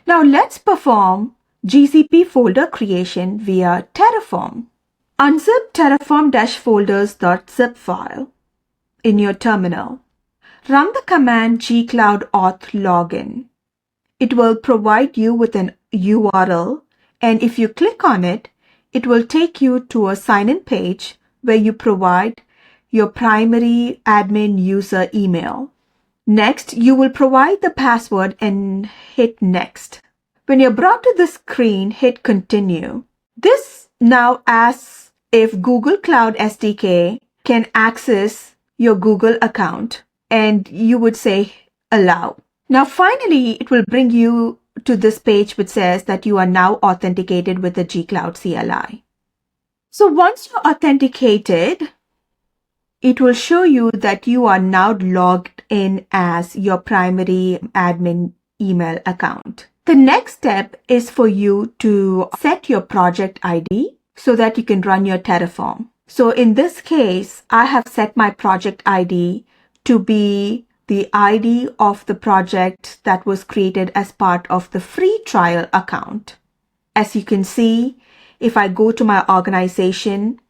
Now let's perform GCP folder creation via Terraform. Unzip terraform-folders.zip file in your terminal. Run the command gcloud-auth login. It will provide you with an URL, and if you click on it, it will take you to a sign-in page where you provide your primary admin user email. Next, you will provide the password and hit Next. When you're brought to this screen, hit Continue. This now asks if Google Cloud SDK can access your Google account, and you would say Allow. Now finally, it will bring you to this page which says that you are now authenticated with the gcloud CLI. So once you're authenticated, it will show you that you are now logged in as your primary admin email account. The next step is for you to set your project ID so that you can run your Terraform. So in this case, I have set my project ID to be the ID of the project that was created as part of the free trial account. As you can see, if I go to my organization,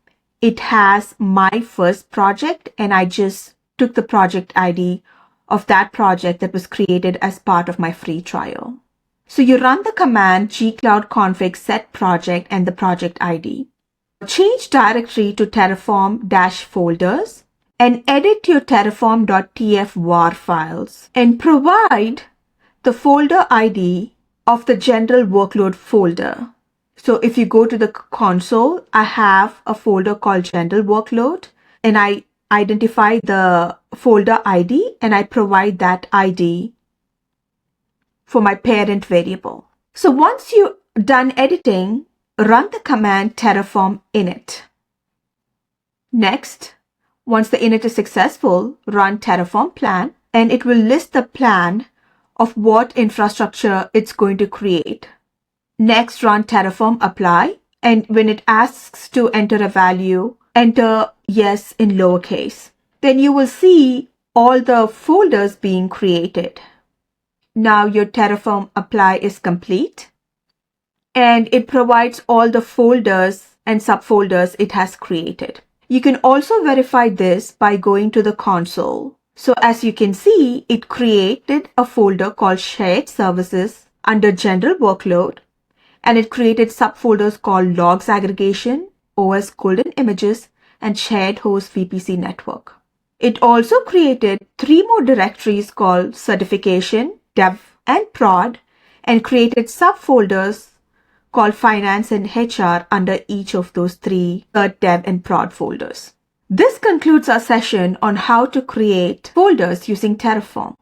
it has my first project, and I just took the project ID of that project that was created as part of my free trial. So you run the command gcloud config set project and the project ID. Change directory to terraform-folders and edit your terraform.tf var files and provide the folder ID of the general workload folder. So if you go to the console, I have a folder called general workload, and I identify the folder ID and I provide that ID for my parent variable. So once you're done editing, run the command terraform init. Next, once the init is successful, run terraform plan, and it will list the plan of what infrastructure it's going to create. Next, run terraform apply, and when it asks to enter a value, enter yes in lowercase. Then you will see all the folders being created. Now your terraform apply is complete, and it provides all the folders and subfolders it has created. You can also verify this by going to the console. So as you can see, it created a folder called shared services under general workload, and it created subfolders called logs aggregation, OS golden images, and shared host VPC network. It also created 3 more directories called certification, dev, and prod, and created subfolders called finance and HR under each of those 3 dev and prod folders. This concludes our session on how to create folders using Terraform.